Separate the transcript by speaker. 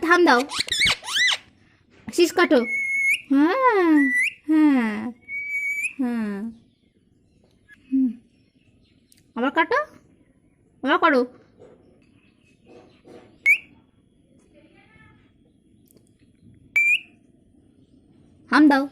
Speaker 1: থাম দাও, শীষ কাটো। হ্যাঁ হ্যাঁ হ্যাঁ, আবার কাটো, আবার করো। হাম দাও।